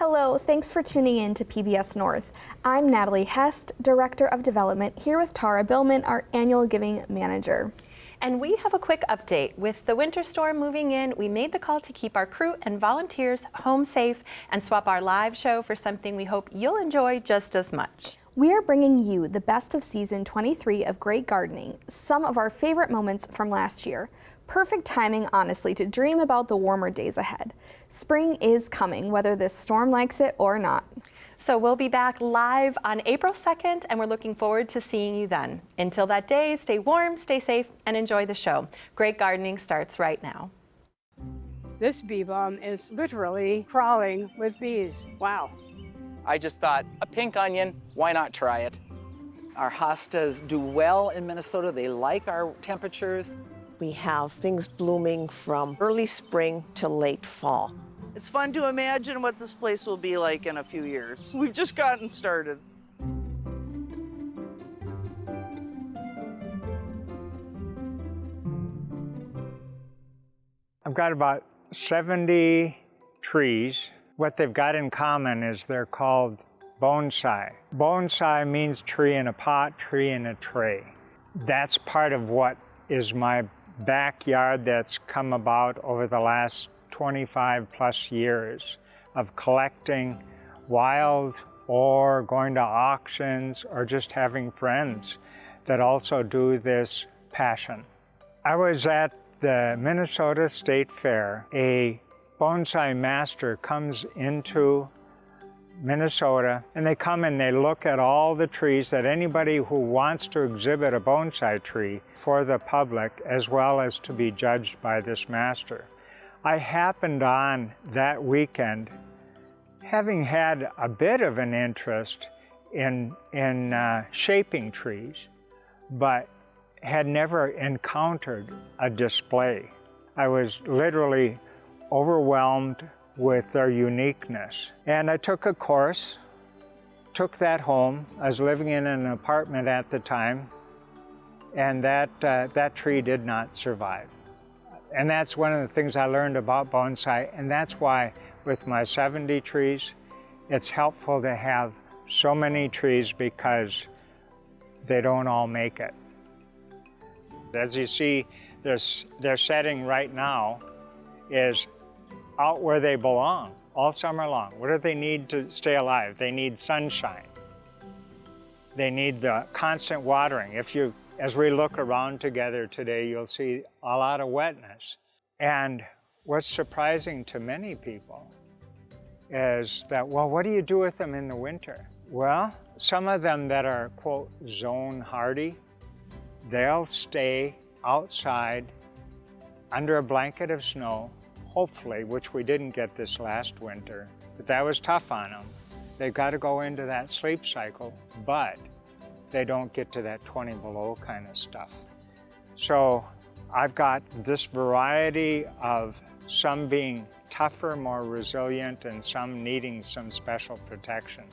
Hello, thanks for tuning in to PBS North. I'm Natalie Hest, Director of Development, here with Tara Billman, our Annual Giving Manager. And we have a quick update. With the winter storm moving in, we made the call to keep our crew and volunteers home safe and swap our live show for something we hope you'll enjoy just as much. We are bringing you the best of season 23 of Great Gardening, some of our favorite moments from last year. Perfect timing, honestly, to dream about the warmer days ahead. Spring is coming, whether this storm likes it or not. So we'll be back live on April 2nd, and we're looking forward to seeing you then. Until that day, stay warm, stay safe, and enjoy the show. Great Gardening starts right now. This bee balm is literally crawling with bees. Wow. I just thought, a pink onion, why not try it? Our hostas do well in Minnesota. They like our temperatures. We have things blooming from early spring to late fall. It's fun to imagine what this place will be like in a few years. We've just gotten started. I've got about 70 trees. What they've got in common is they're called bonsai. Bonsai means tree in a pot, tree in a tray. That's part of what is my backyard that's come about over the last 25 plus years of collecting wild or going to auctions or just having friends that also do this passion. I was at the Minnesota State Fair. A bonsai master comes into Minnesota and they come and they look at all the trees that anybody who wants to exhibit a bonsai tree for the public as well as to be judged by this master. I happened on that weekend, having had a bit of an interest in shaping trees, but had never encountered a display. I was literally overwhelmed with their uniqueness. And I took a course, took that home. I was living in an apartment at the time, and that tree did not survive. And that's one of the things I learned about bonsai, and that's why with my 70 trees, it's helpful to have so many trees because they don't all make it. As you see, their setting right now is out where they belong all summer long. What do they need to stay alive? They need sunshine. They need the constant watering. As we look around together today, you'll see a lot of wetness. And what's surprising to many people is that, well, what do you do with them in the winter? Well, some of them that are, quote, zone hardy, they'll stay outside under a blanket of snow, hopefully, which we didn't get this last winter, but that was tough on them. They've got to go into that sleep cycle, but they don't get to that 20 below kind of stuff. So I've got this variety of some being tougher, more resilient, and some needing some special protection.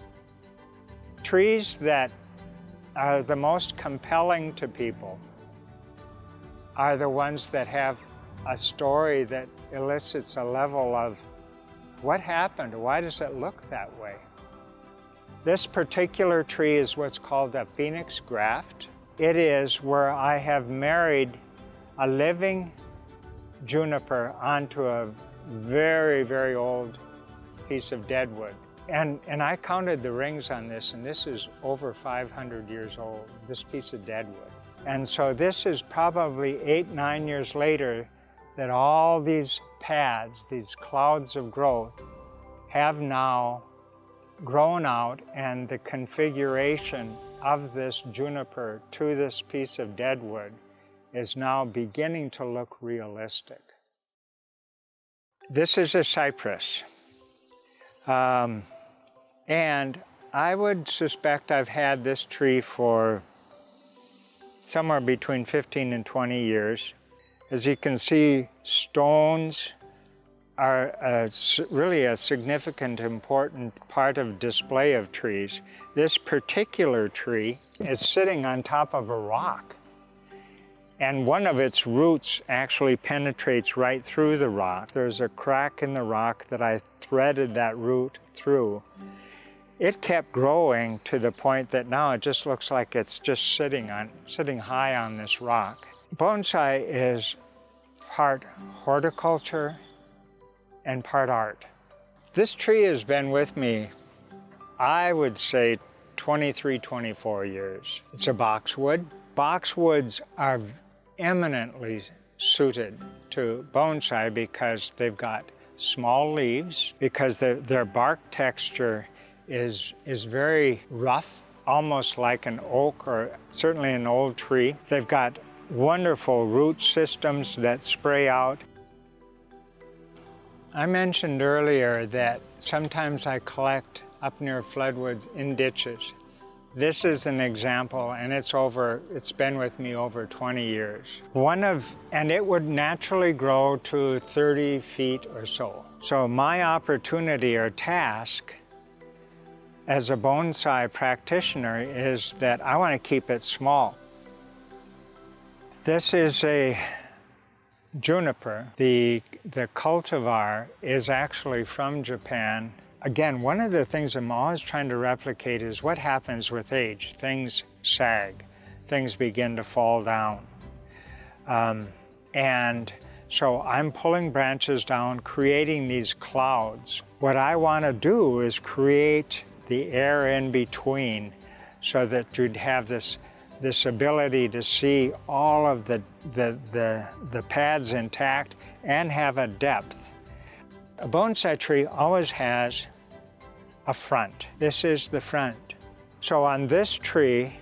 Trees that are the most compelling to people are the ones that have a story that elicits a level of what happened, why does it look that way? This particular tree is what's called a phoenix graft. It is where I have married a living juniper onto a very, very old piece of deadwood. And I counted the rings on this, and this is over 500 years old, this piece of deadwood. And so this is probably 8-9 years later that all these pads, these clouds of growth, have now grown out, and the configuration of this juniper to this piece of deadwood is now beginning to look realistic. This is a cypress. And I would suspect I've had this tree for somewhere between 15 and 20 years. As you can see, stones are really a significant, important part of display of trees. This particular tree is sitting on top of a rock. and one of its roots actually penetrates right through the rock. There's a crack in the rock that I threaded that root through. It kept growing to the point that now it just looks like it's just sitting high on this rock. Bonsai is part horticulture and part art. This tree has been with me, I would say, 23, 24 years. It's a boxwood. Boxwoods are eminently suited to bonsai because they've got small leaves, because their bark texture is very rough, almost like an oak or certainly an old tree. They've got wonderful root systems that spray out. I mentioned earlier that sometimes I collect up near floodwoods in ditches. This is an example, and it's been with me over 20 years. And it would naturally grow to 30 feet or so. So my opportunity or task as a bonsai practitioner is that I want to keep it small. This is a juniper. The cultivar is actually from Japan. Again, one of the things I'm always trying to replicate is what happens with age. Things sag, things begin to fall down. And so I'm pulling branches down, creating these clouds. What I want to do is create the air in between so that you'd have this ability to see all of the pads intact and have a depth. A bonsai tree always has a front. This is the front. So on this tree,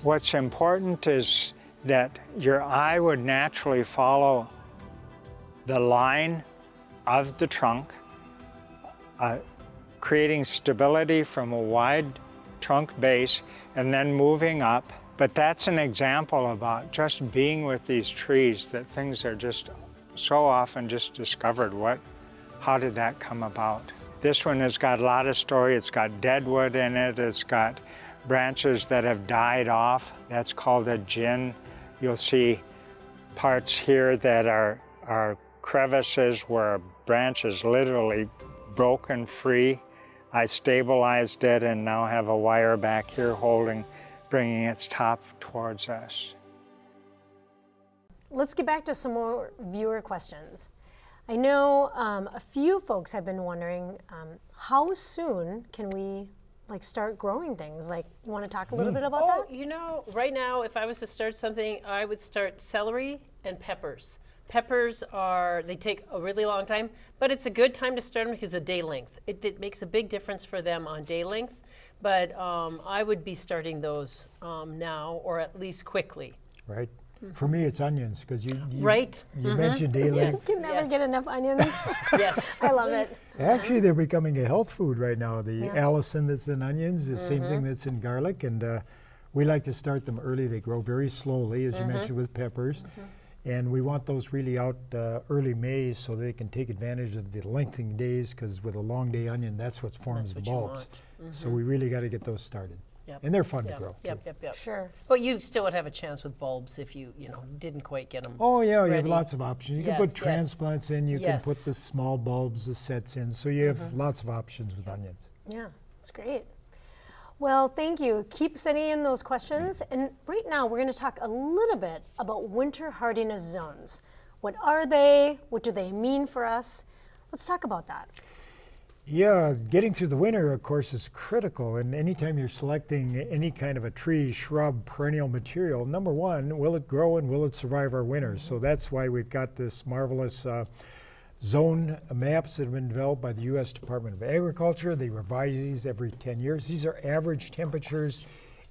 what's important is that your eye would naturally follow the line of the trunk, creating stability from a wide trunk base and then moving up. But that's an example about just being with these trees, that things are just so often just discovered. How did that come about? This one has got a lot of story. It's got deadwood in it. It's got branches that have died off. That's called a jin. You'll see parts here that are crevices where a branch is literally broken free. I stabilized it and now have a wire back here bringing its top towards us. Let's get back to some more viewer questions. I know a few folks have been wondering how soon can we start growing things? You want to talk a little bit about that? You know, right now, if I was to start something, I would start celery and peppers. Peppers they take a really long time, but it's a good time to start them because of day length. It makes a big difference for them on day length, but I would be starting those now, or at least quickly. Right. For me, it's onions, because you mentioned day length. You can never get enough onions. Yes. I love it. Actually, they're becoming a health food right now. The allicin that's in onions, the same thing that's in garlic, and we like to start them early. They grow very slowly, as you mentioned with peppers. And we want those really out early May so they can take advantage of the lengthening days, because with a long day onion, that's what forms the bulbs. So we really got to get those started. Yep. And they're fun to grow. Yep. Sure. But you still would have a chance with bulbs if you didn't quite get them. Oh yeah, ready. You have lots of options. You can put transplants in, you can put the small bulbs, the sets in, so you have lots of options with onions. Yeah, that's great. Well, thank you. Keep sending in those questions. And right now, we're going to talk a little bit about winter hardiness zones. What are they? What do they mean for us? Let's talk about that. Yeah, getting through the winter, of course, is critical. And anytime you're selecting any kind of a tree, shrub, perennial material, number one, will it grow and will it survive our winters? So that's why we've got this marvelous zone maps that have been developed by the U.S. Department of Agriculture. They revise these every 10 years. These are average temperatures.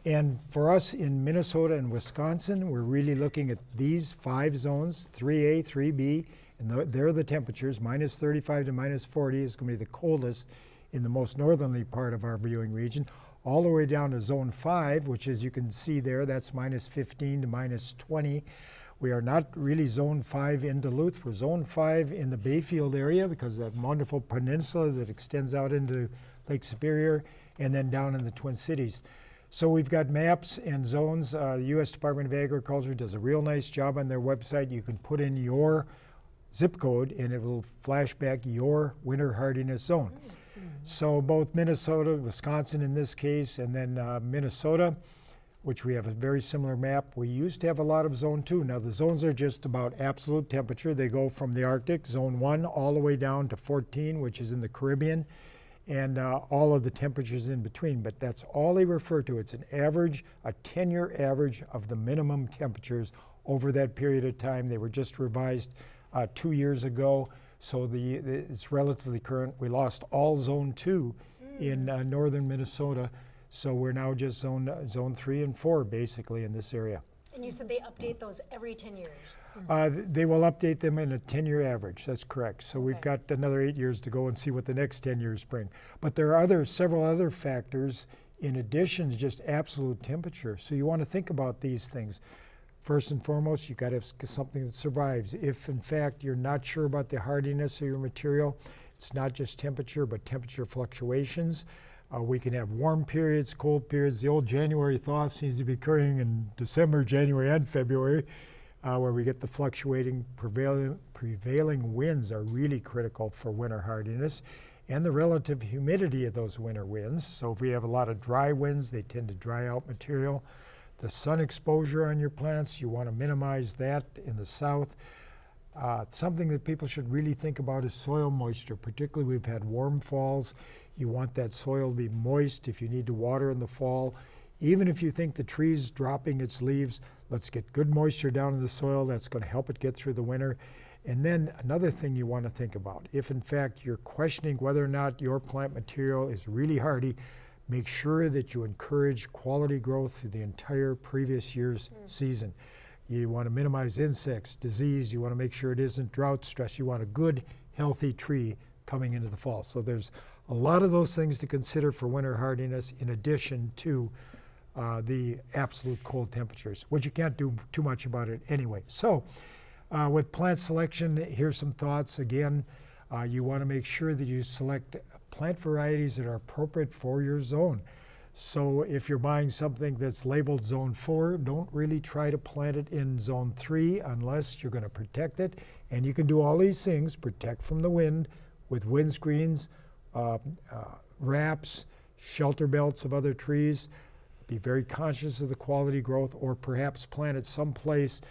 And for us in Minnesota and Wisconsin, we're really looking at these 5 zones, 3A, 3B, and they're the temperatures. Minus 35 to minus 40 is going to be the coldest in the most northerly part of our viewing region, all the way down to zone 5, which, as you can see there, that's minus 15 to minus 20. We are not really zone 5 in Duluth. We're zone 5 in the Bayfield area because of that wonderful peninsula that extends out into Lake Superior, and then down in the Twin Cities. So we've got maps and zones. The U.S. Department of Agriculture does a real nice job on their website. You can put in your zip code and it will flash back your winter hardiness zone. So both Minnesota, Wisconsin in this case, and then Minnesota, which we have a very similar map. We used to have a lot of zone 2. Now the zones are just about absolute temperature. They go from the Arctic, zone 1, all the way down to 14, which is in the Caribbean, and all of the temperatures in between. But that's all they refer to. It's an average, a 10-year average of the minimum temperatures over that period of time. They were just revised 2 years ago, so it's relatively current. We lost all zone 2 in northern Minnesota, so we're now just zone 3 and 4 basically in this area. And you said they update those every 10 years? They will update them in a 10-year average, that's correct. So we've got another 8 years to go and see what the next 10 years bring. But there are several other factors in addition to just absolute temperature. So you want to think about these things. First and foremost, you've got to have something that survives. If in fact you're not sure about the hardiness of your material, it's not just temperature, but temperature fluctuations. We can have warm periods, cold periods. The old January thaw seems to be occurring in December, January, and February, where we get the fluctuating prevailing winds are really critical for winter hardiness, and the relative humidity of those winter winds. So if we have a lot of dry winds, they tend to dry out material. The sun exposure on your plants, you want to minimize that in the south. Something that people should really think about is soil moisture. Particularly, we've had warm falls. You want that soil to be moist if you need to water in the fall. Even if you think the tree's dropping its leaves, let's get good moisture down in the soil. That's going to help it get through the winter. And then another thing you want to think about, if in fact you're questioning whether or not your plant material is really hardy, make sure that you encourage quality growth through the entire previous year's season. You want to minimize insects, disease. You want to make sure it isn't drought stress. You want a good, healthy tree coming into the fall. So there's a lot of those things to consider for winter hardiness in addition to the absolute cold temperatures, which you can't do too much about it anyway. So with plant selection, here's some thoughts. Again, you want to make sure that you select plant varieties that are appropriate for your zone. So if you're buying something that's labeled zone 4, don't really try to plant it in zone 3 unless you're going to protect it. And you can do all these things, protect from the wind with windscreens, wraps, shelter belts of other trees. Be very conscious of the quality growth, or perhaps plant it someplace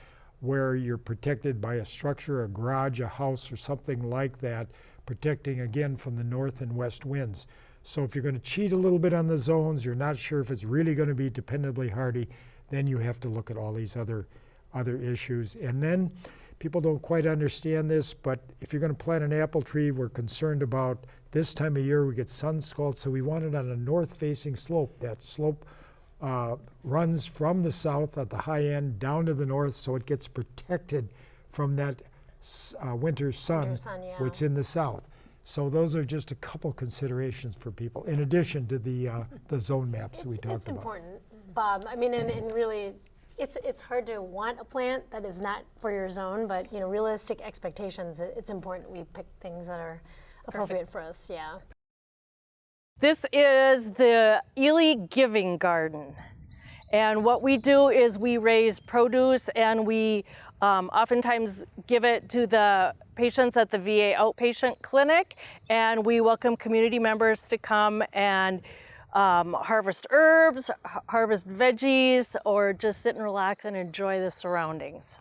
where you're protected by a structure, a garage, a house, or something like that, protecting again from the north and west winds. So if you're going to cheat a little bit on the zones, you're not sure if it's really going to be dependably hardy, then you have to look at all these other issues. And then people don't quite understand this, but if you're going to plant an apple tree, we're concerned about this time of year we get sun scald, so we want it on a north-facing slope. That slope runs from the south at the high end down to the north, so it gets protected from that winter sun, which is in the south. So those are just a couple considerations for people, in addition to the zone maps that we talked about. It's important, Bob. I mean, and really, it's hard to want a plant that is not for your zone, but you know, realistic expectations. It's important we pick things that are appropriate for us. Yeah. This is the Ely Giving Garden, and what we do is we raise produce, and we oftentimes give it to the patients at the VA outpatient clinic, and we welcome community members to come and harvest herbs, harvest veggies, or just sit and relax and enjoy the surroundings.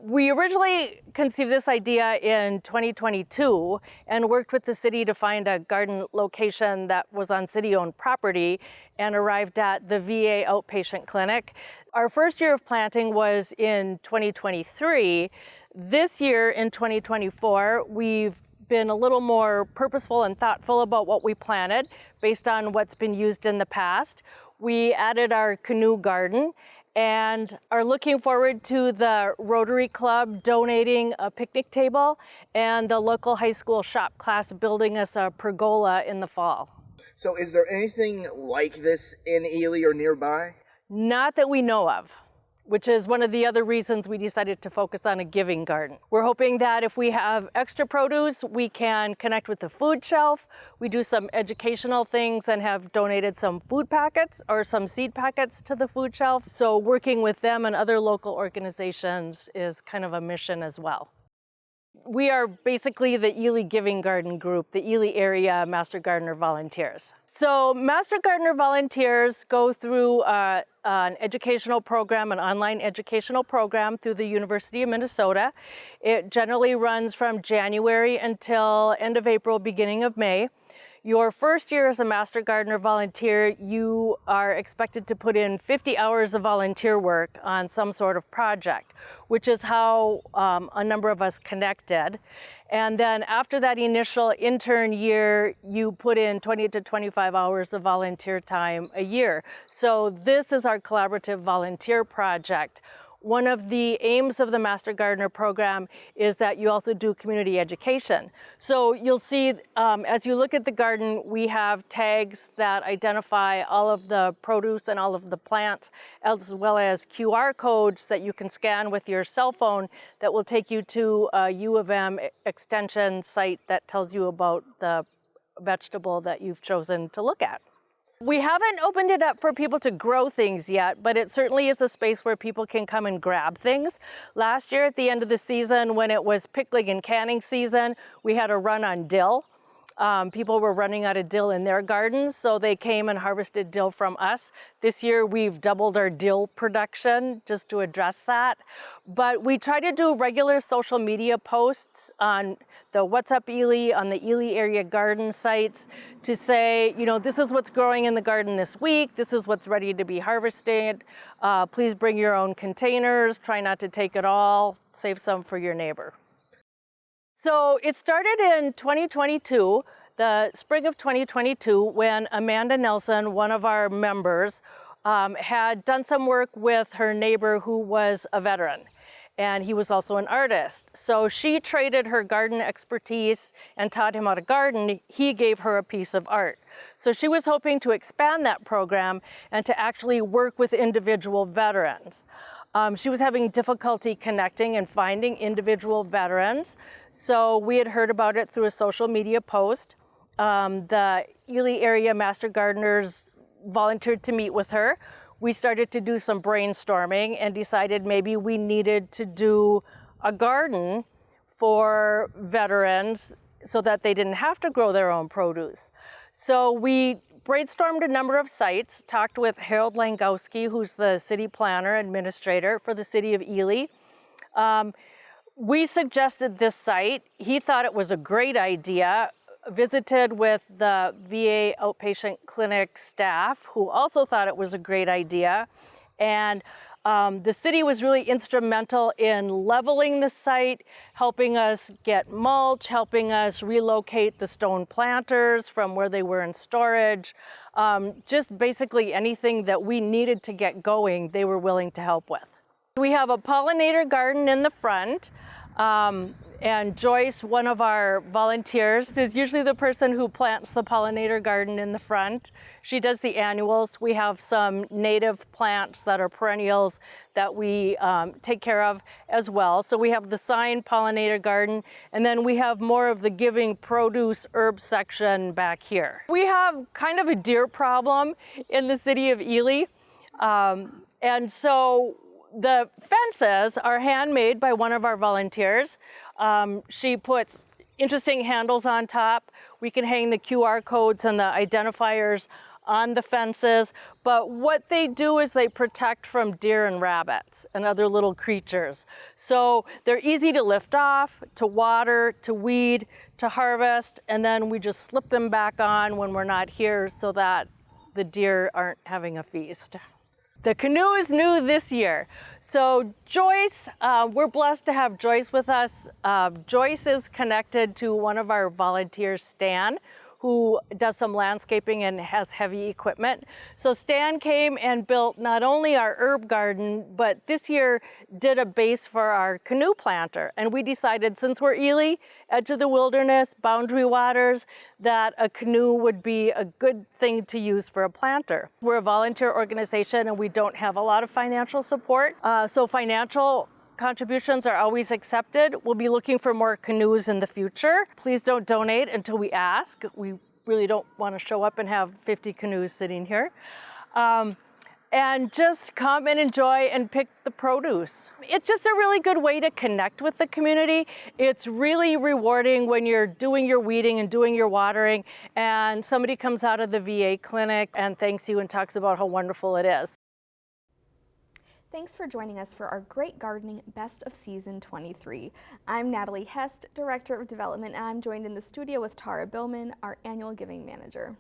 We originally conceived this idea in 2022 and worked with the city to find a garden location that was on city-owned property and arrived at the VA outpatient clinic. Our first year of planting was in 2023. This year in 2024, we've been a little more purposeful and thoughtful about what we planted based on what's been used in the past. We added our canoe garden and are looking forward to the Rotary Club donating a picnic table and the local high school shop class building us a pergola in the fall. So is there anything like this in Ely or nearby? Not that we know of. which is one of the other reasons we decided to focus on a giving garden. We're hoping that if we have extra produce, we can connect with the food shelf. We do some educational things and have donated some food packets or some seed packets to the food shelf. So working with them and other local organizations is kind of a mission as well. We are basically the Ely Giving Garden group, the Ely area Master Gardener volunteers. So Master Gardener volunteers go through an educational program, an online educational program through the University of Minnesota. It generally runs from January until end of April, beginning of May. Your first year as a Master Gardener volunteer, you are expected to put in 50 hours of volunteer work on some sort of project, which is how a number of us connected. And then after that initial intern year, you put in 20 to 25 hours of volunteer time a year. So this is our collaborative volunteer project. One of the aims of the Master Gardener program is that you also do community education. So you'll see as you look at the garden, we have tags that identify all of the produce and all of the plants, as well as QR codes that you can scan with your cell phone that will take you to a U of M extension site that tells you about the vegetable that you've chosen to look at. We haven't opened it up for people to grow things yet, but it certainly is a space where people can come and grab things. Last year at the end of the season, when it was pickling and canning season, we had a run on dill. People were running out of dill in their gardens, so they came and harvested dill from us. This year we've doubled our dill production just to address that. But we try to do regular social media posts on the What's Up Ely, on the Ely area garden sites to say, you know, this is what's growing in the garden this week, this is what's ready to be harvested. Please bring your own containers, try not to take it all, save some for your neighbor. So it started in 2022, the spring of 2022, when Amanda Nelson, one of our members, had done some work with her neighbor who was a veteran, and he was also an artist. So she traded her garden expertise and taught him how to garden. He gave her a piece of art. So she was hoping to expand that program and to actually work with individual veterans. She was having difficulty connecting and finding individual veterans. So we had heard about it through a social media post. The Ely area Master Gardeners volunteered to meet with her. We started to do some brainstorming and decided maybe we needed to do a garden for veterans so that they didn't have to grow their own produce. So we brainstormed a number of sites, talked with Harold Langowski, who's the city planner administrator for the city of Ely. We suggested this site. He thought it was a great idea, visited with the VA outpatient clinic staff, who also thought it was a great idea. And the city was really instrumental in leveling the site, helping us get mulch, helping us relocate the stone planters from where they were in storage. Just basically anything that we needed to get going, they were willing to help with. We have a pollinator garden in the front. And Joyce, one of our volunteers, is usually the person who plants the pollinator garden in the front. She does the annuals. We have some native plants that are perennials that we take care of as well. So we have the sign pollinator garden, and then we have more of the giving produce herb section back here. We have kind of a deer problem in the city of Ely. And so the fences are handmade by one of our volunteers. She puts interesting handles on top. We can hang the QR codes and the identifiers on the fences, but what they do is they protect from deer and rabbits and other little creatures. So they're easy to lift off, to water, to weed, to harvest, and then we just slip them back on when we're not here so that the deer aren't having a feast. The canoe is new this year. So Joyce, we're blessed to have Joyce with us. Joyce is connected to one of our volunteers, Stan, who does some landscaping and has heavy equipment. So Stan came and built not only our herb garden, but this year did a base for our canoe planter. And we decided, since we're Ely, edge of the wilderness, boundary waters, that a canoe would be a good thing to use for a planter. We're a volunteer organization and we don't have a lot of financial support. So financial contributions are always accepted. We'll be looking for more canoes in the future. Please don't donate until we ask. We really don't want to show up and have 50 canoes sitting here. And just come and enjoy and pick the produce. It's just a really good way to connect with the community. It's really rewarding when you're doing your weeding and doing your watering and somebody comes out of the VA clinic and thanks you and talks about how wonderful it is. Thanks for joining us for our Great Gardening Best of Season 23. I'm Natalie Hest, Director of Development, and I'm joined in the studio with Tara Billman, our Annual Giving Manager.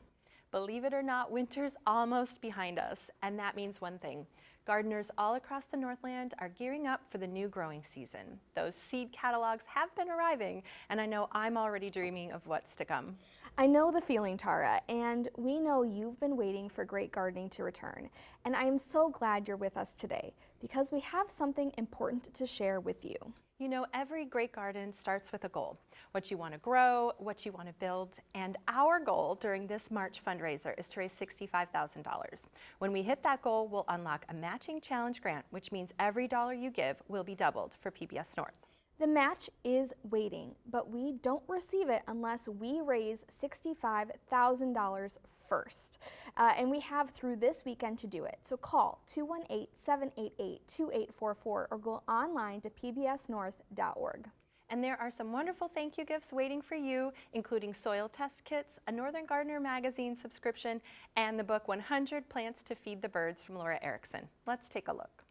Believe it or not, winter's almost behind us, and that means one thing. Gardeners all across the Northland are gearing up for the new growing season. Those seed catalogs have been arriving, and I know I'm already dreaming of what's to come. I know the feeling, Tara, and we know you've been waiting for Great Gardening to return. And I am so glad you're with us today because we have something important to share with you. You know, every great garden starts with a goal. What you want to grow, what you want to build, and our goal during this March fundraiser is to raise $65,000. When we hit that goal, we'll unlock a matching challenge grant, which means every dollar you give will be doubled for PBS North. The match is waiting, but we don't receive it unless we raise $65,000 first. And we have through this weekend to do it. So call 218-788-2844 or go online to pbsnorth.org. And there are some wonderful thank you gifts waiting for you, including soil test kits, a Northern Gardener magazine subscription, and the book 100 Plants to Feed the Birds from Laura Erickson. Let's take a look.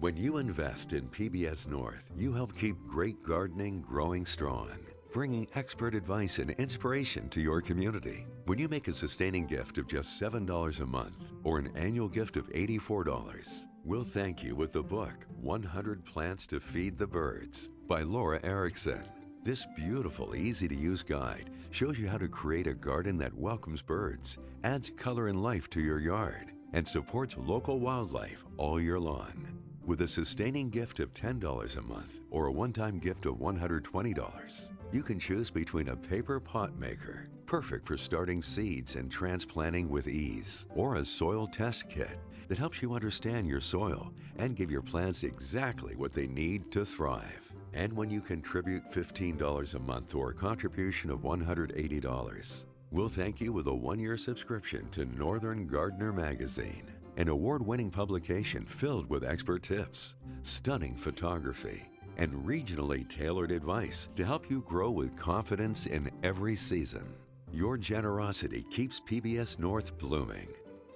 When you invest in PBS North, you help keep great gardening growing strong, bringing expert advice and inspiration to your community. When you make a sustaining gift of just $7 a month or an annual gift of $84, we'll thank you with the book 100 Plants to Feed the Birds by Laura Erickson. This beautiful, easy-to-use guide shows you how to create a garden that welcomes birds, adds color and life to your yard, and supports local wildlife all year long. With a sustaining gift of $10 a month or a one-time gift of $120, you can choose between a paper pot maker, perfect for starting seeds and transplanting with ease, or a soil test kit that helps you understand your soil and give your plants exactly what they need to thrive. And when you contribute $15 a month or a contribution of $180, we'll thank you with a one-year subscription to Northern Gardener magazine, an award-winning publication filled with expert tips, stunning photography, and regionally tailored advice to help you grow with confidence in every season. Your generosity keeps PBS North blooming,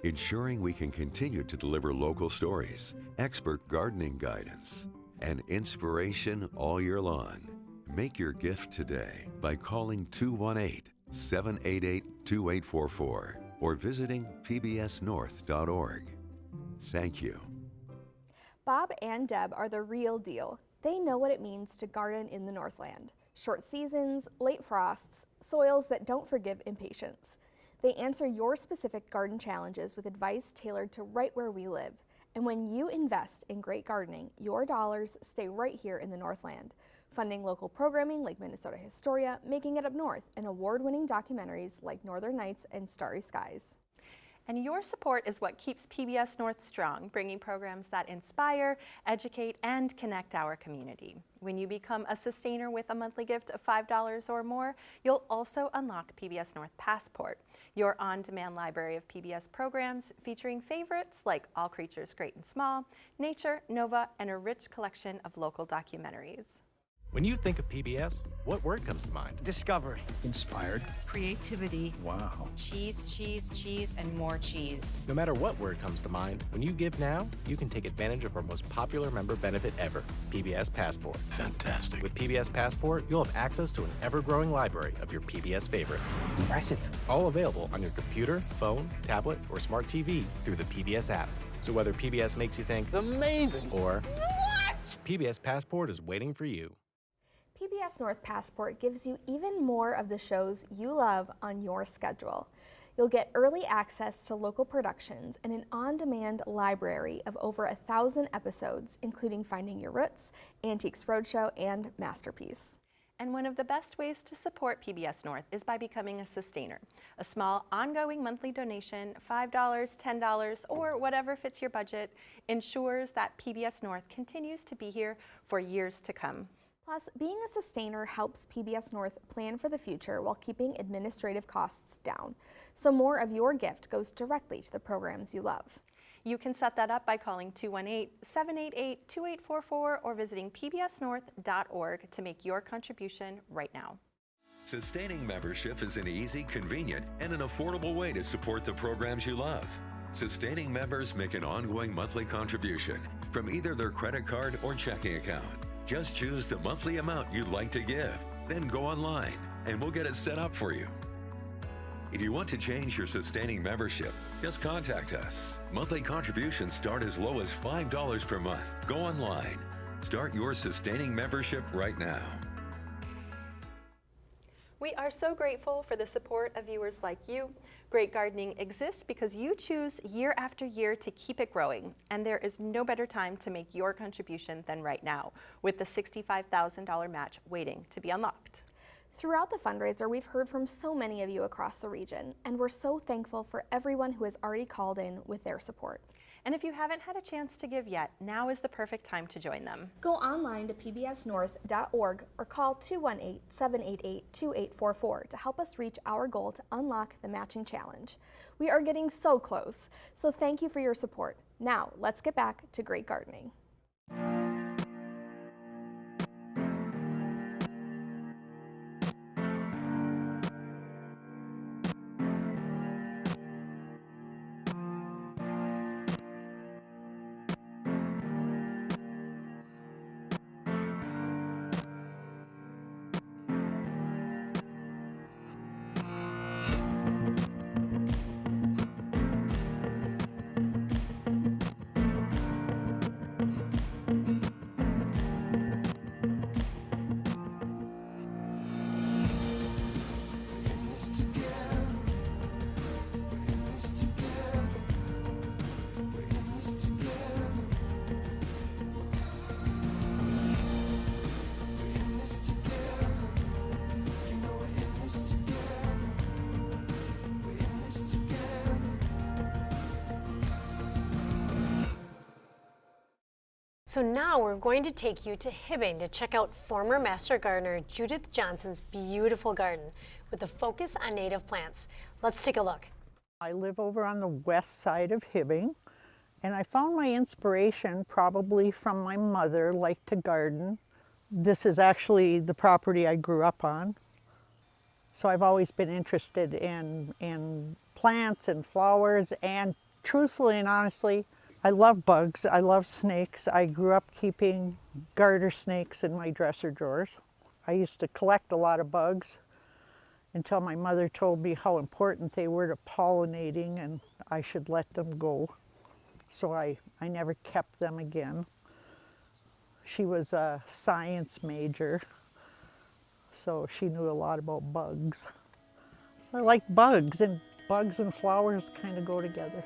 ensuring we can continue to deliver local stories, expert gardening guidance, and inspiration all year long. Make your gift today by calling 218-788-2844 or visiting pbsnorth.org. Thank you. Bob and Deb are the real deal. They know what it means to garden in the Northland. Short seasons, late frosts, soils that don't forgive impatience. They answer your specific garden challenges with advice tailored to right where we live. And when you invest in great gardening, your dollars stay right here in the Northland, funding local programming like Minnesota Historia, Making It Up North, and award-winning documentaries like Northern Nights and Starry Skies. And your support is what keeps PBS North strong, bringing programs that inspire, educate, and connect our community. When you become a sustainer with a monthly gift of $5 or more, you'll also unlock PBS North Passport, your on-demand library of PBS programs featuring favorites like All Creatures Great and Small, Nature, Nova, and a rich collection of local documentaries. When you think of PBS, what word comes to mind? Discovery. Inspired. Creativity. Wow. Cheese, cheese, cheese, and more cheese. No matter what word comes to mind, when you give now, you can take advantage of our most popular member benefit ever, PBS Passport. Fantastic. With PBS Passport, you'll have access to an ever-growing library of your PBS favorites. Impressive. All available on your computer, phone, tablet, or smart TV through the PBS app. So whether PBS makes you think, amazing, or what? PBS Passport is waiting for you. PBS North Passport gives you even more of the shows you love on your schedule. You'll get early access to local productions and an on-demand library of over 1,000 episodes, including Finding Your Roots, Antiques Roadshow, and Masterpiece. And one of the best ways to support PBS North is by becoming a sustainer. A small, ongoing monthly donation, $5, $10, or whatever fits your budget, ensures that PBS North continues to be here for years to come. Plus, being a sustainer helps PBS North plan for the future while keeping administrative costs down. So more of your gift goes directly to the programs you love. You can set that up by calling 218-788-2844 or visiting pbsnorth.org to make your contribution right now. Sustaining membership is an easy, convenient, and an affordable way to support the programs you love. Sustaining members make an ongoing monthly contribution from either their credit card or checking account. Just choose the monthly amount you'd like to give, then go online, and we'll get it set up for you. If you want to change your sustaining membership, just contact us. Monthly contributions start as low as $5 per month. Go online. Start your sustaining membership right now. We are so grateful for the support of viewers like you. Great Gardening exists because you choose year after year to keep it growing, and there is no better time to make your contribution than right now, with the $65,000 match waiting to be unlocked. Throughout the fundraiser, we've heard from so many of you across the region, and we're so thankful for everyone who has already called in with their support. And if you haven't had a chance to give yet, now is the perfect time to join them. Go online to pbsnorth.org or call 218-788-2844 to help us reach our goal to unlock the matching challenge. We are getting so close, so thank you for your support. Now, let's get back to great gardening. So now we're going to take you to Hibbing to check out former Master Gardener Judith Johnson's beautiful garden with a focus on native plants. Let's take a look. I live over on the west side of Hibbing, and I found my inspiration probably from my mother, liked to garden. This is actually the property I grew up on. So I've always been interested in plants and flowers, and truthfully and honestly, I love bugs, I love snakes. I grew up keeping garter snakes in my dresser drawers. I used to collect a lot of bugs until my mother told me how important they were to pollinating and I should let them go. So I never kept them again. She was a science major, so she knew a lot about bugs. So I like bugs and flowers kind of go together.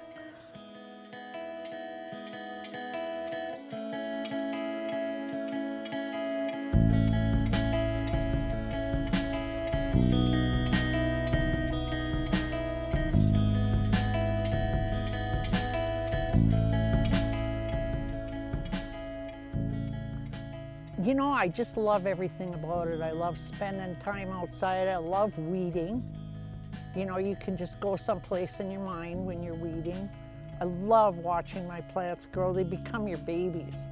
You know, I just love everything about it. I love spending time outside. I love weeding. You know, you can just go someplace in your mind when you're weeding. I love watching my plants grow. They become your babies.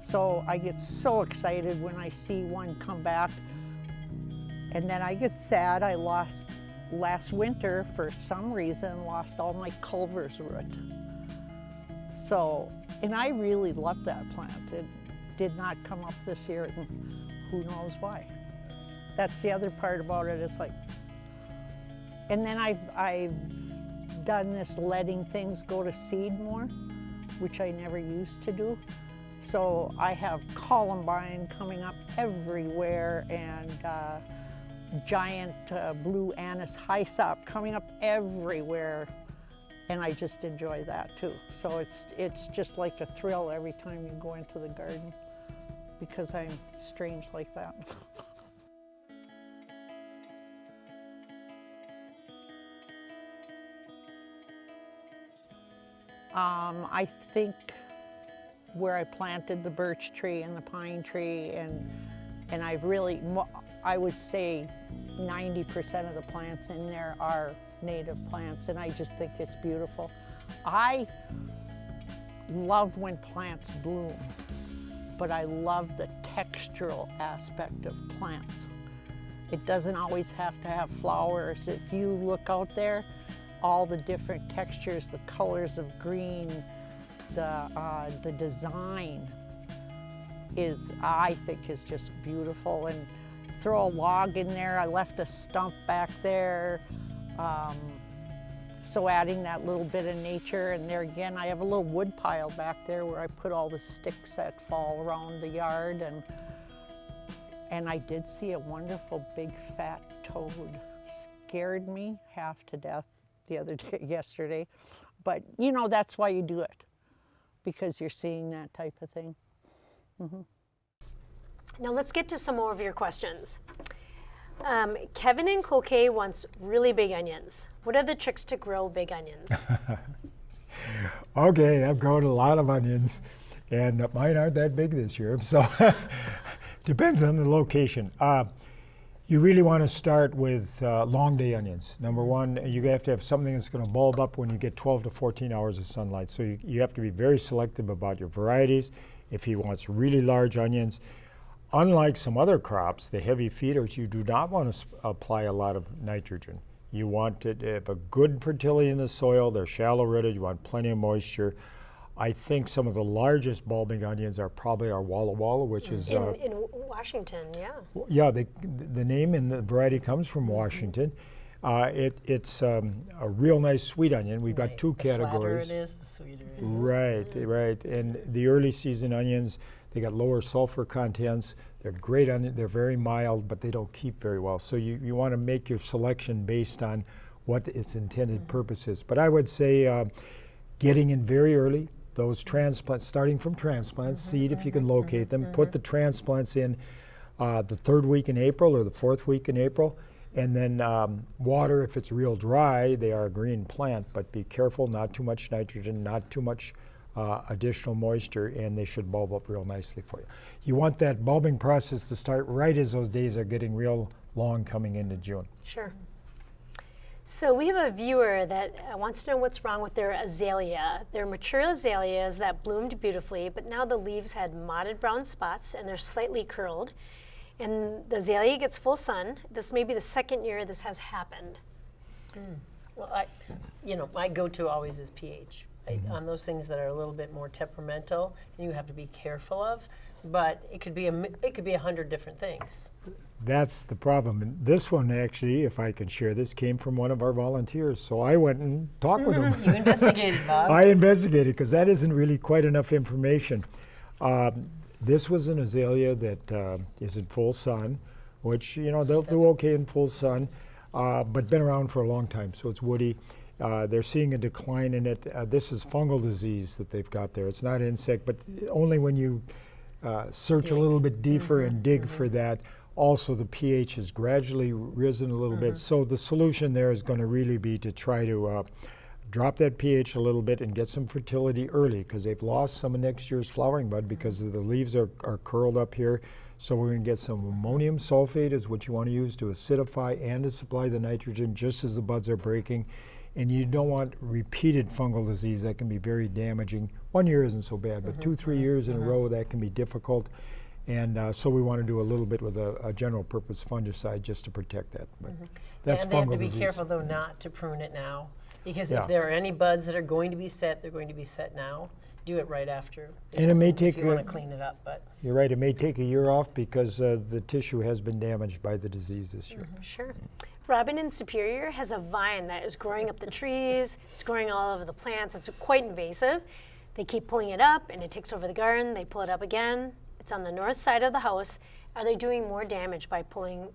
So I get so excited when I see one come back. And then I get sad. I lost, last winter, for some reason, lost all my culver's root. So, and I really loved that plant. It did not come up this year, and who knows why. That's the other part about it, is like, and then I've done this letting things go to seed more, which I never used to do. So I have columbine coming up everywhere, and giant blue anise hyssop coming up everywhere, and I just enjoy that too. So it's just like a thrill every time you go into the garden, because I'm strange like that. I think where I planted the birch tree and the pine tree, and I've really, I would say 90% of the plants in there are native plants, and I just think it's beautiful. I love when plants bloom, but I love the textural aspect of plants. It doesn't always have to have flowers. If you look out there, all the different textures, the colors of green, the design is, I think, is just beautiful. And throw a log in there. I left a stump back there. So adding that little bit of nature, and there again, I have a little wood pile back there where I put all the sticks that fall around the yard, and I did see a wonderful big fat toad. Scared me half to death the other day, yesterday, but you know, that's why you do it, because you're seeing that type of thing. Now let's get to some more of your questions. Kevin in Cloquet wants really big onions. What are the tricks to grow big onions? Okay, I've grown a lot of onions, and mine aren't that big this year, so depends on the location. You really want to start with long day onions. Number one, you have to have something that's going to bulb up when you get 12 to 14 hours of sunlight. So you have to be very selective about your varieties. If he wants really large onions, unlike some other crops, the heavy feeders, you do not want to apply a lot of nitrogen. You want to have a good fertility in the soil. They're shallow rooted. You want plenty of moisture. I think some of the largest bulbing onions are probably our Walla Walla, which is in Washington, yeah. Yeah, the name and the variety comes from Washington. It's a real nice sweet onion. We've got two categories. The flatter it is, the sweeter it is. Right, right. And the early season onions, they got lower sulfur contents. They're great onion. They're very mild, but they don't keep very well. So you want to make your selection based on what its intended purpose is. But I would say getting in very early. Those transplants, starting from transplants, seed if you can locate them, put the transplants in the third week in April or the fourth week in April, and then water if it's real dry. They are a green plant, but be careful, not too much nitrogen, not too much additional moisture, and they should bulb up real nicely for you. You want that bulbing process to start right as those days are getting real long coming into June. Sure. So we have a viewer that wants to know what's wrong with their azalea. They're mature azaleas that bloomed beautifully, but now the leaves had mottled brown spots and they're slightly curled. And the azalea gets full sun. This may be the second year this has happened. Well, my go-to always is pH. On those things that are a little bit more temperamental, you have to be careful of. But it could be 100 different things. That's the problem. And this one, actually, if I can share this, came from one of our volunteers. So I went and talked with him. You investigated, Bob. I investigated, because that isn't really quite enough information. This was an azalea that is in full sun, which, they'll do okay in full sun, but been around for a long time, so it's woody. They're seeing a decline in it. This is fungal disease that they've got there. It's not insect, but only when you search a little bit deeper and dig for that. Also, the pH has gradually risen a little bit, so the solution there is going to really be to try to drop that pH a little bit and get some fertility early, because they've lost some of next year's flowering bud because the leaves are curled up here. So we're going to get some ammonium sulfate is what you want to use to acidify and to supply the nitrogen just as the buds are breaking. And you don't want repeated fungal disease. That can be very damaging. 1 year isn't so bad, but 2-3 years in a row, that can be difficult. And so we want to do a little bit with a general purpose fungicide just to protect that. But that's and they have to be disease. careful, though, not to prune it now. Because if there are any buds that are going to be set, they're going to be set now. Do it right after. And it may take if you want to clean it up, but you're right. It may take a year off because the tissue has been damaged by the disease this year. Sure. Robin in Superior has a vine that is growing up the trees. It's growing all over the plants. It's quite invasive. They keep pulling it up and it takes over the garden. They pull it up again. It's on the north side of the house. Are they doing more damage by pulling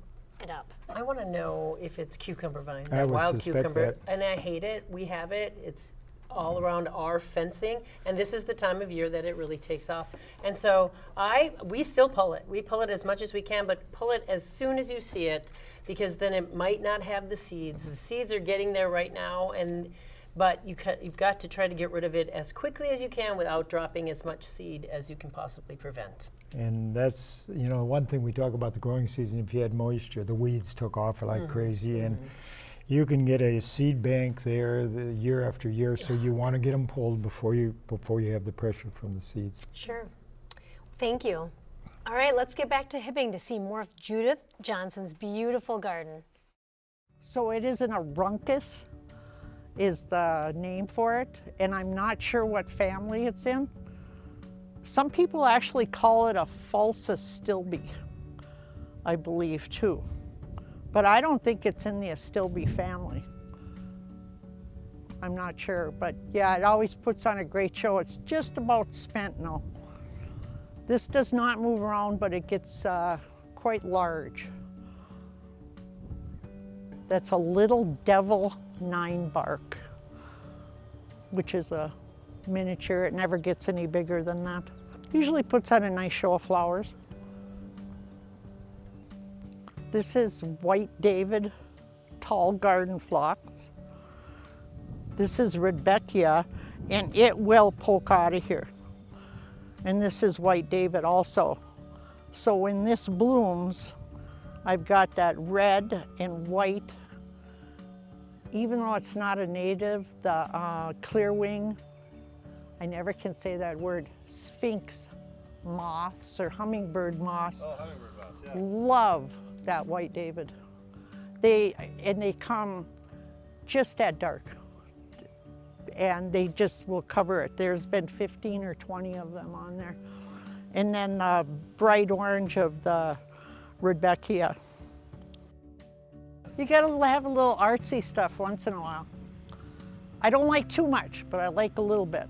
it up? I want to know if it's cucumber vine, I that would wild suspect cucumber. that. And I hate it. We have it. It's all around our fencing, and this is the time of year that it really takes off. And so we still pull it. We pull it as much as we can, but pull it as soon as you see it, because then it might not have the seeds. The seeds are getting there right now, but you've got to try to get rid of it as quickly as you can without dropping as much seed as you can possibly prevent. And that's, one thing we talk about the growing season, if you had moisture, the weeds took off like crazy. And you can get a seed bank there year after year, so you want to get them pulled before you have the pressure from the seeds. Sure. Thank you. All right, let's get back to Hibbing to see more of Judith Johnson's beautiful garden. So it is an aruncus is the name for it, and I'm not sure what family it's in. Some people actually call it a falsus stilbe, I believe too. But I don't think it's in the Astilbe family. I'm not sure, but yeah, it always puts on a great show. It's just about spent now. This does not move around, but it gets quite large. That's a little devil 9-bark, which is a miniature. It never gets any bigger than that. Usually puts on a nice show of flowers. This is White David tall garden phlox. This is Rudbeckia, and it will poke out of here. And this is White David also. So when this blooms, I've got that red and white. Even though it's not a native, the clearwing, I never can say that word, sphinx moths or hummingbird moths. Oh, hummingbird moths, yeah. Love that White David. They come just at dark, and they just will cover it. There's been 15 or 20 of them on there. And then the bright orange of the Rudbeckia. You gotta have a little artsy stuff once in a while. I don't like too much, but I like a little bit.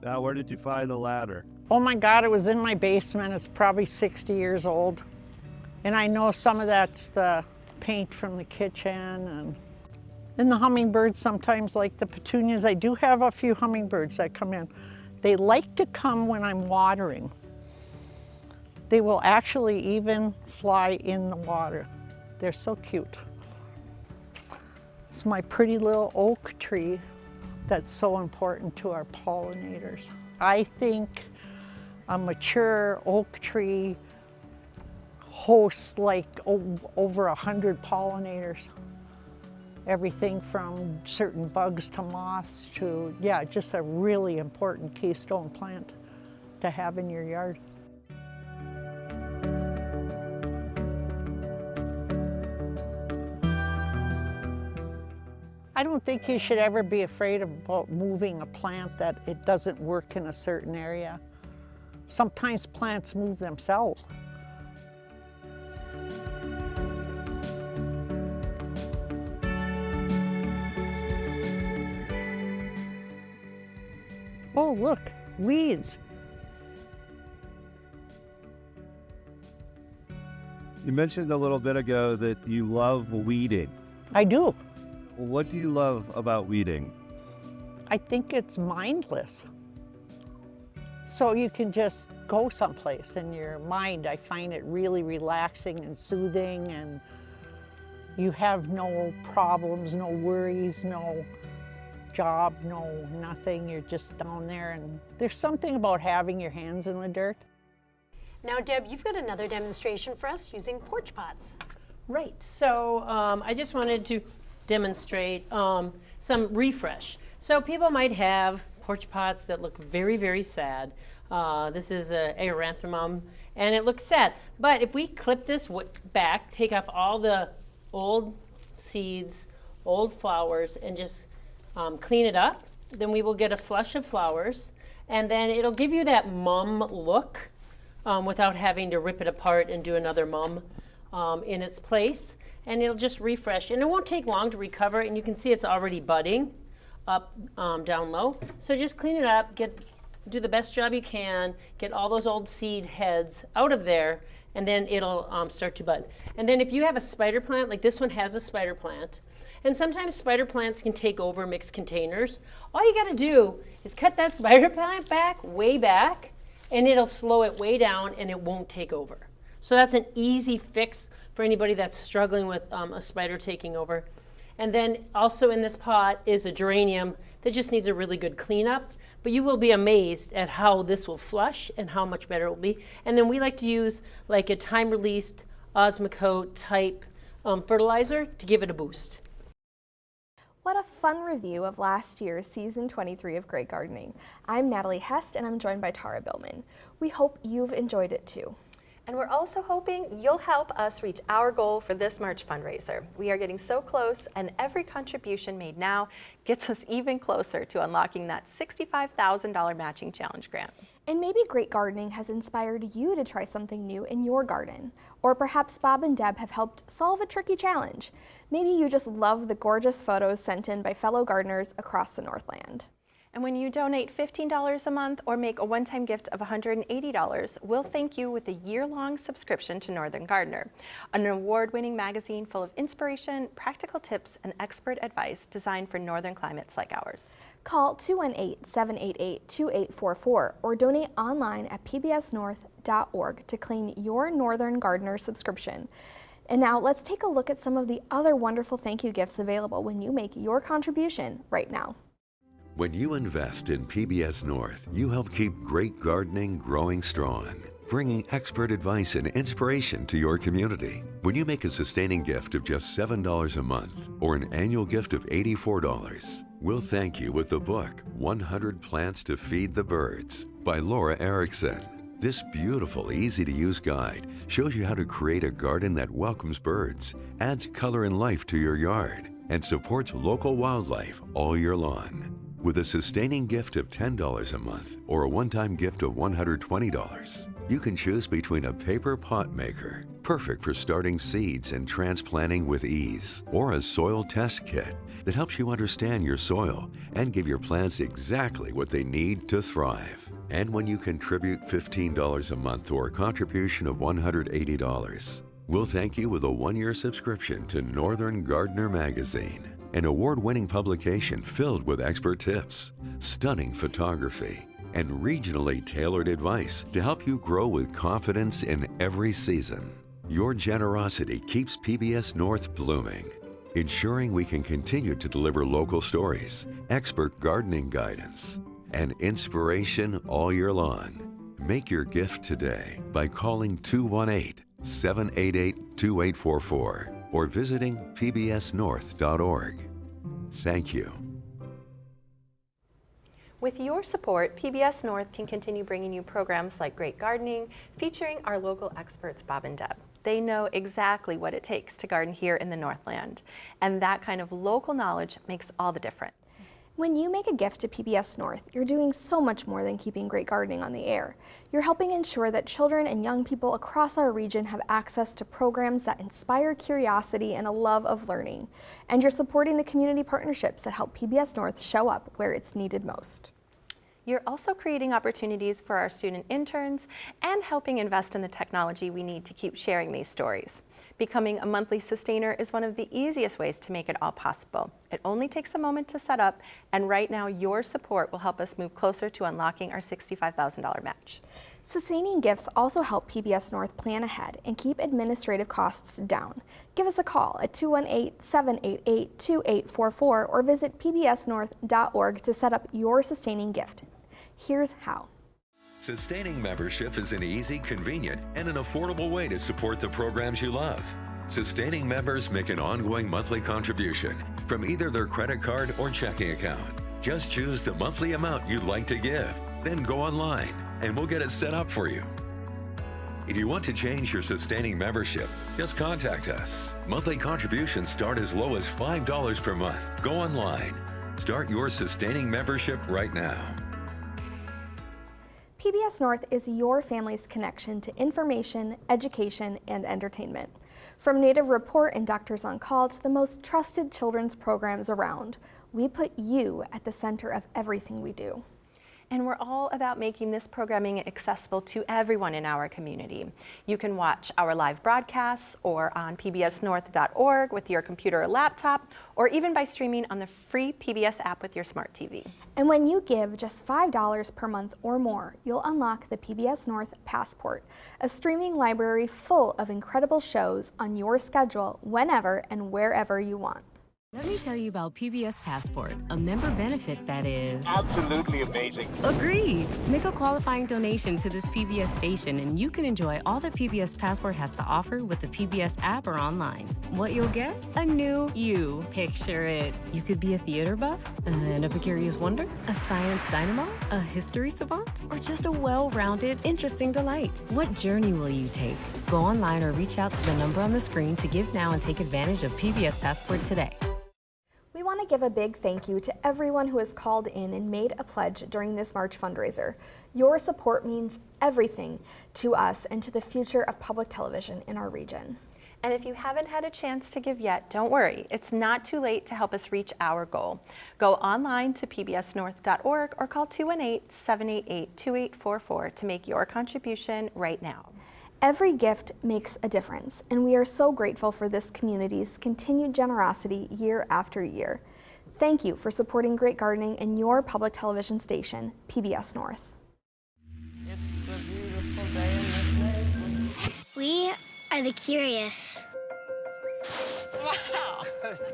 Now, where did you find the ladder? Oh my God, it was in my basement. It's probably 60 years old. And I know some of that's the paint from the kitchen. And the hummingbirds sometimes like the petunias. I do have a few hummingbirds that come in. They like to come when I'm watering. They will actually even fly in the water. They're so cute. It's my pretty little oak tree that's so important to our pollinators. I think a mature oak tree hosts like over 100 pollinators. Everything from certain bugs to moths to, yeah, just a really important keystone plant to have in your yard. I don't think you should ever be afraid about moving a plant that it doesn't work in a certain area. Sometimes plants move themselves. Oh, look, weeds. You mentioned a little bit ago that you love weeding. I do. What do you love about weeding? I think it's mindless. So you can just go someplace in your mind. I find it really relaxing and soothing, and you have no problems, no worries, no job, no nothing. You're just down there, and there's something about having your hands in the dirt. Now, Deb, you've got another demonstration for us using porch pots. Right, so I just wanted to demonstrate some refresh. So people might have porch pots that look very, very sad. This is a Aeranthemum, and it looks sad. But if we clip this back, take off all the old seeds, old flowers, and just clean it up, then we will get a flush of flowers, and then it'll give you that mum look without having to rip it apart and do another mum in its place. And it'll just refresh, and it won't take long to recover, and you can see it's already budding up down low. So just clean it up, get do the best job you can, get all those old seed heads out of there, and then it'll start to bud. And then if you have a spider plant, like this one has a spider plant, and sometimes spider plants can take over mixed containers, all you gotta do is cut that spider plant back, way back, and it'll slow it way down and it won't take over. So that's an easy fix for anybody that's struggling with a spider taking over. And then also in this pot is a geranium that just needs a really good cleanup, but you will be amazed at how this will flush and how much better it will be. And then we like to use like a time-released Osmocote type fertilizer to give it a boost. What a fun review of last year's season 23 of Great Gardening. I'm Natalie Hest and I'm joined by Tara Billman. We hope you've enjoyed it too. And we're also hoping you'll help us reach our goal for this March fundraiser. We are getting so close, and every contribution made now gets us even closer to unlocking that $65,000 matching challenge grant. And maybe Great Gardening has inspired you to try something new in your garden. Or perhaps Bob and Deb have helped solve a tricky challenge. Maybe you just love the gorgeous photos sent in by fellow gardeners across the Northland. And when you donate $15 a month or make a one-time gift of $180, we'll thank you with a year-long subscription to Northern Gardener, an award-winning magazine full of inspiration, practical tips, and expert advice designed for northern climates like ours. Call 218-788-2844 or donate online at pbsnorth.org to claim your Northern Gardener subscription. And now let's take a look at some of the other wonderful thank you gifts available when you make your contribution right now. When you invest in PBS North, you help keep great gardening growing strong, bringing expert advice and inspiration to your community. When you make a sustaining gift of just $7 a month or an annual gift of $84, we'll thank you with the book, 100 Plants to Feed the Birds by Laura Erickson. This beautiful, easy-to-use guide shows you how to create a garden that welcomes birds, adds color and life to your yard, and supports local wildlife all year long. With a sustaining gift of $10 a month or a one-time gift of $120, you can choose between a paper pot maker, perfect for starting seeds and transplanting with ease, or a soil test kit that helps you understand your soil and give your plants exactly what they need to thrive. And when you contribute $15 a month or a contribution of $180, we'll thank you with a one-year subscription to Northern Gardener magazine, an award-winning publication filled with expert tips, stunning photography, and regionally tailored advice to help you grow with confidence in every season. Your generosity keeps PBS North blooming, ensuring we can continue to deliver local stories, expert gardening guidance, and inspiration all year long. Make your gift today by calling 218-788-2844 or visiting pbsnorth.org. Thank you. With your support, PBS North can continue bringing you programs like Great Gardening, featuring our local experts, Bob and Deb. They know exactly what it takes to garden here in the Northland, and that kind of local knowledge makes all the difference. When you make a gift to PBS North, you're doing so much more than keeping Great Gardening on the air. You're helping ensure that children and young people across our region have access to programs that inspire curiosity and a love of learning. And you're supporting the community partnerships that help PBS North show up where it's needed most. You're also creating opportunities for our student interns and helping invest in the technology we need to keep sharing these stories. Becoming a monthly sustainer is one of the easiest ways to make it all possible. It only takes a moment to set up, and right now your support will help us move closer to unlocking our $65,000 match. Sustaining gifts also help PBS North plan ahead and keep administrative costs down. Give us a call at 218-788-2844 or visit pbsnorth.org to set up your sustaining gift. Here's how. Sustaining membership is an easy, convenient, and an affordable way to support the programs you love. Sustaining members make an ongoing monthly contribution from either their credit card or checking account. Just choose the monthly amount you'd like to give, then go online, and we'll get it set up for you. If you want to change your sustaining membership, just contact us. Monthly contributions start as low as $5 per month. Go online. Start your sustaining membership right now. PBS North is your family's connection to information, education, and entertainment. From Native Report and Doctors on Call to the most trusted children's programs around, we put you at the center of everything we do. And we're all about making this programming accessible to everyone in our community. You can watch our live broadcasts or on pbsnorth.org with your computer or laptop, or even by streaming on the free PBS app with your smart TV. And when you give just $5 per month or more, you'll unlock the PBS North Passport, a streaming library full of incredible shows on your schedule whenever and wherever you want. Let me tell you about PBS Passport, a member benefit that is Absolutely amazing. agreed. Make a qualifying donation to this PBS station and you can enjoy all that PBS Passport has to offer with the PBS app or online. What you'll get? A new you. Picture it. You could be a theater buff, an Epicurious wonder, a science dynamo, a history savant, or just a well-rounded, interesting delight. What journey will you take? Go online or reach out to the number on the screen to give now and take advantage of PBS Passport today. We want to give a big thank you to everyone who has called in and made a pledge during this March fundraiser. Your support means everything to us and to the future of public television in our region. And if you haven't had a chance to give yet, don't worry. It's not too late to help us reach our goal. Go online to pbsnorth.org or call 218-788-2844 to make your contribution right now. Every gift makes a difference, and we are so grateful for this community's continued generosity year after year. Thank you for supporting great gardening in your public television station, PBS North. It's a beautiful day in this neighborhood. We are the curious. Wow!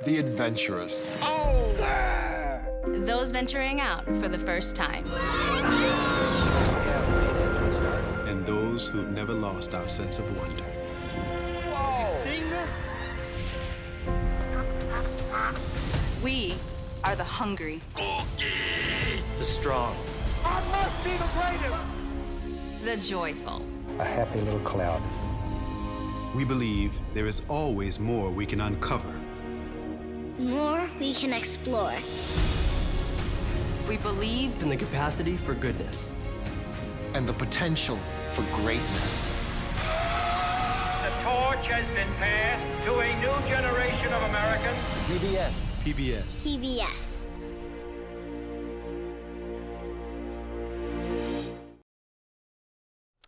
The adventurous. Oh! Grrr. Those venturing out for the first time. And those who've never lost our sense of wonder. Whoa. You seeing this? We are the hungry. The strong. I must be the greatest. The joyful. A happy little cloud. We believe there is always more we can uncover. More we can explore. We believe in the capacity for goodness. And the potential for greatness. The torch has been passed to a new generation of Americans. PBS. PBS. PBS.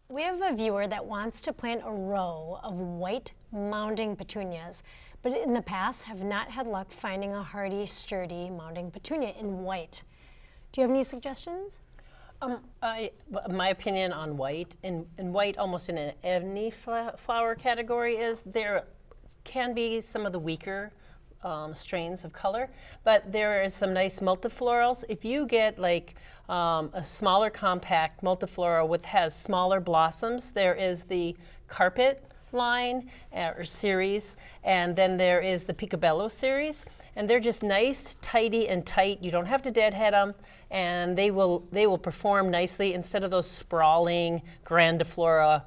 We have a viewer that wants to plant a row of white mounding petunias, but in the past have not had luck finding a hardy, sturdy mounding petunia in white. Do you have any suggestions? My opinion on white, and white almost in any flower category, is there can be some of the weaker strains of color, but there is some nice multiflorals. If you get like a smaller compact multifloral has smaller blossoms, there is the carpet line or series, and then there is the Picobello series, and they're just nice, tidy, and tight. You don't have to deadhead them, and they will perform nicely instead of those sprawling grandiflora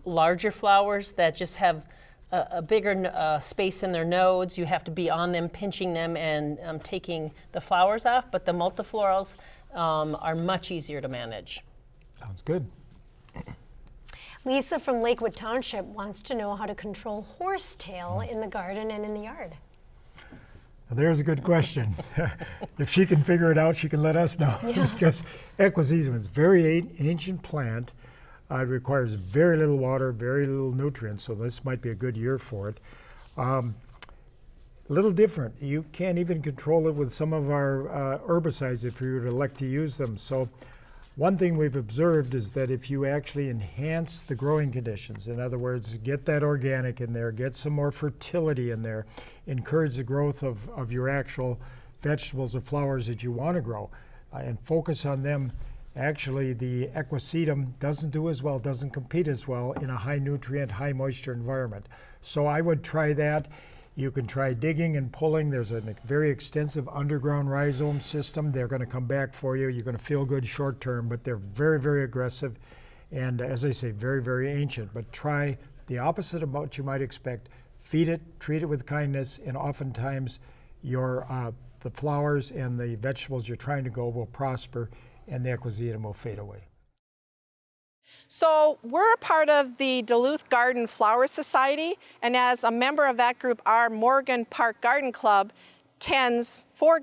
larger flowers that just have a bigger space in their nodes. You have to be on them, pinching them, and taking the flowers off. But the multiflorals are much easier to manage. Sounds good. Lisa from Lakewood Township wants to know how to control horsetail in the garden and in the yard. Now, there's a good question. If she can figure it out, she can let us know. Yeah. Because equisisum is a very ancient plant. It requires very little water, very little nutrients, so this might be a good year for it. A little different. You can't even control it with some of our herbicides if you would elect to use them. So one thing we've observed is that if you actually enhance the growing conditions, in other words, get that organic in there, get some more fertility in there, encourage the growth of your actual vegetables or flowers that you want to grow, and focus on them. Actually, the equisetum doesn't do as well, doesn't compete as well in a high nutrient, high moisture environment. So I would try that. You can try digging and pulling. There's a very extensive underground rhizome system. They're going to come back for you. You're going to feel good short term, but they're very, very aggressive. And as I say, very, very ancient. But try the opposite of what you might expect. Feed it, treat it with kindness, and oftentimes the flowers and the vegetables you're trying to grow will prosper, and the equisetum will fade away. So we're a part of the Duluth Garden Flower Society, and as a member of that group, our Morgan Park Garden Club tends 4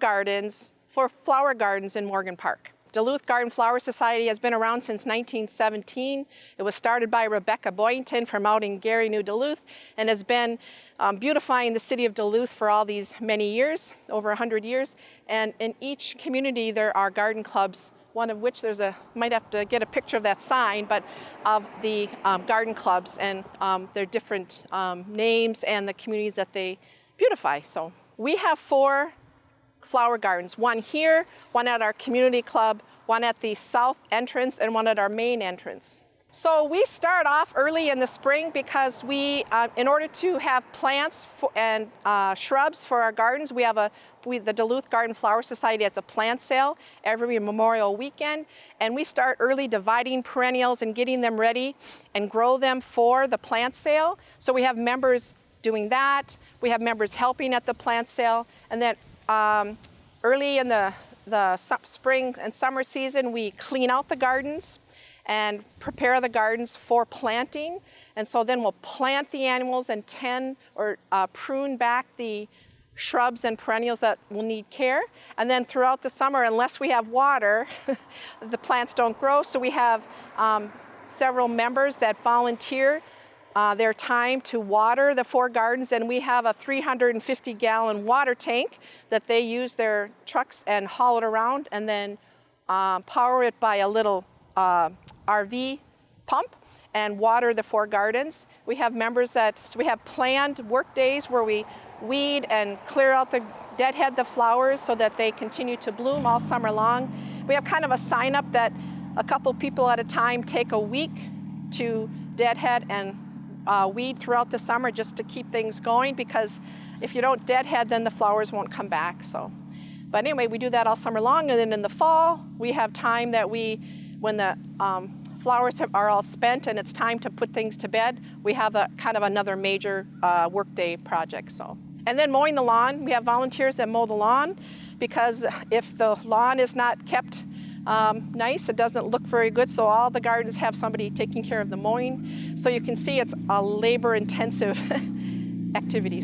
flower gardens in Morgan Park. Duluth Garden Flower Society has been around since 1917. It was started by Rebecca Boynton from out in Gary, New Duluth, and has been beautifying the city of Duluth for all these many years, over 100 years. And in each community there are garden clubs, one of which might have to get a picture of that sign, but of the garden clubs and their different names and the communities that they beautify. So we have 4 flower gardens, one here, one at our community club, one at the south entrance, and one at our main entrance. So we start off early in the spring because we, in order to have plants and shrubs for our gardens, we have the Duluth Garden Flower Society has a plant sale every Memorial weekend, and we start early dividing perennials and getting them ready and grow them for the plant sale. So we have members doing that. We have members helping at the plant sale, and then early in the spring and summer season, we clean out the gardens and prepare the gardens for planting. And so then we'll plant the annuals and tend or prune back the shrubs and perennials that will need care. And then throughout the summer, unless we have water, the plants don't grow. So we have several members that volunteer their time to water the 4 gardens, and we have a 350-gallon water tank that they use their trucks and haul it around and then power it by a little RV pump and water the 4 gardens. We have members so we have planned work days where we weed and clear out deadhead the flowers so that they continue to bloom all summer long. We have kind of a sign up that a couple people at a time take a week to deadhead and weed throughout the summer just to keep things going, because if you don't deadhead, then the flowers won't come back. But anyway, we do that all summer long, and then in the fall, we have time that when the flowers are all spent and it's time to put things to bed, we have kind of another major workday project. And then mowing the lawn, we have volunteers that mow the lawn, because if the lawn is not kept nice, it doesn't look very good. So all the gardens have somebody taking care of the mowing. So you can see it's a labor-intensive activity.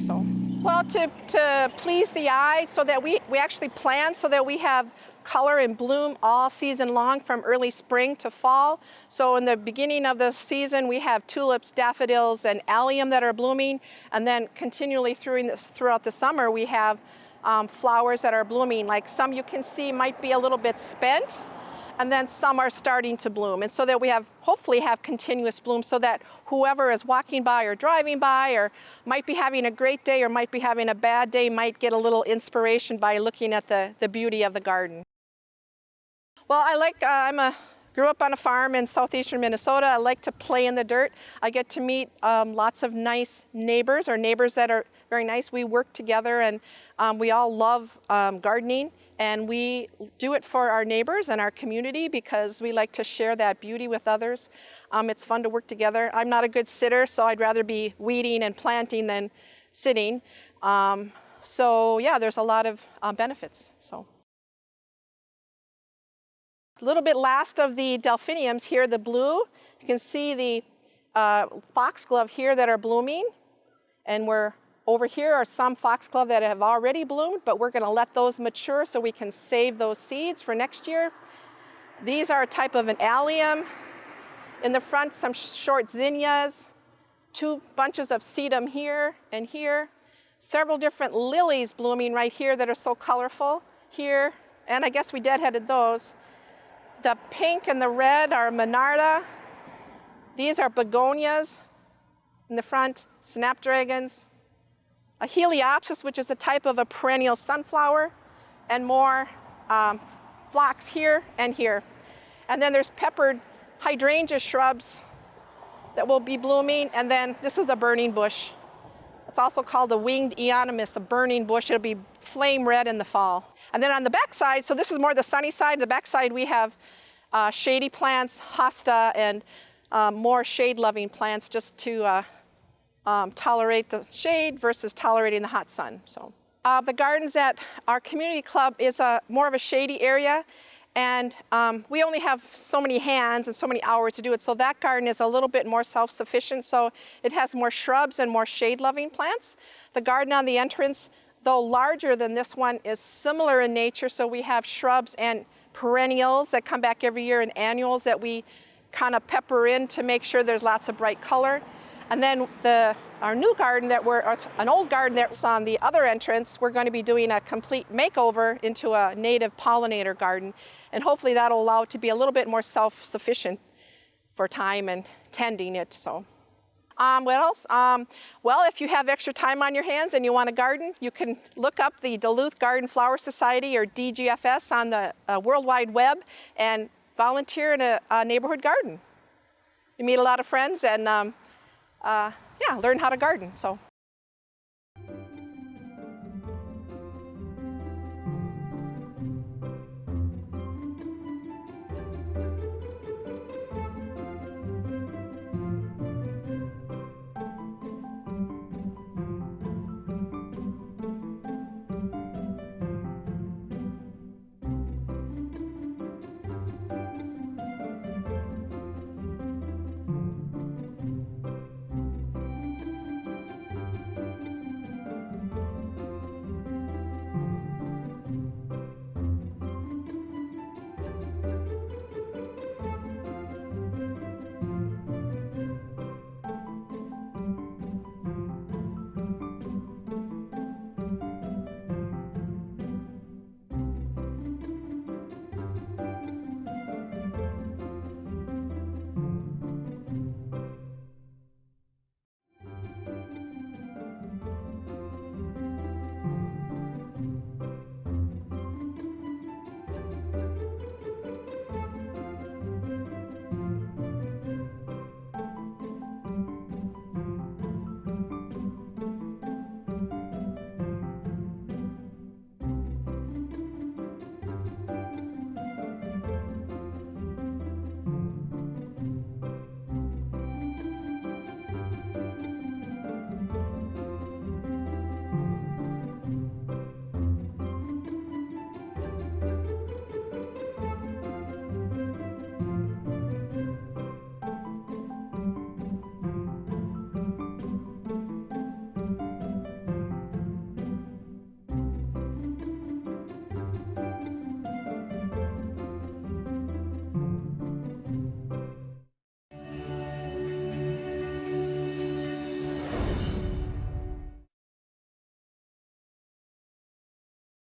Well, to please the eye, so that we actually plan so that we have color and bloom all season long from early spring to fall. So in the beginning of the season, we have tulips, daffodils, and allium that are blooming. And then continually throughout the summer, we have flowers that are blooming. Like some you can see might be a little bit spent, and then some are starting to bloom. And so that we hopefully have continuous bloom, so that whoever is walking by or driving by or might be having a great day or might be having a bad day might get a little inspiration by looking at the beauty of the garden. Well, I grew up on a farm in southeastern Minnesota. I like to play in the dirt. I get to meet lots of nice neighbors, or neighbors that are very nice. We work together, and we all love gardening, and we do it for our neighbors and our community because we like to share that beauty with others. It's fun to work together. I'm not a good sitter, so I'd rather be weeding and planting than sitting. So yeah, there's a lot of benefits. A little bit last of the delphiniums here, the blue. You can see the foxglove here that are blooming, and over here are some foxglove that have already bloomed, but we're going to let those mature so we can save those seeds for next year. These are a type of an allium. In the front, some short zinnias, 2 bunches of sedum here and here, several different lilies blooming right here that are so colorful here, and I guess we deadheaded those. The pink and the red are monarda. These are begonias in the front, snapdragons. A heliopsis, which is a type of a perennial sunflower, and more phlox here and here. And then there's peppered hydrangea shrubs that will be blooming, and then this is the burning bush. It's also called the winged eonomus, a burning bush. It'll be flame red in the fall. And then on the back side, so this is more the sunny side, the back side we have shady plants, hosta, and more shade-loving plants just to tolerate the shade versus tolerating the hot sun. The gardens at our community club is more of a shady area, and we only have so many hands and so many hours to do it. So that garden is a little bit more self-sufficient, so it has more shrubs and more shade-loving plants. The garden on the entrance, though larger than this one, is similar in nature. So we have shrubs and perennials that come back every year and annuals that we kind of pepper in to make sure there's lots of bright color. And then our new garden it's an old garden that's on the other entrance, we're going to be doing a complete makeover into a native pollinator garden. And hopefully that'll allow it to be a little bit more self-sufficient for time and tending it. So, what else? Well, if you have extra time on your hands and you want to garden, you can look up the Duluth Garden Flower Society, or DGFS, on the World Wide Web and volunteer in a neighborhood garden. You meet a lot of friends and yeah, learn how to garden. So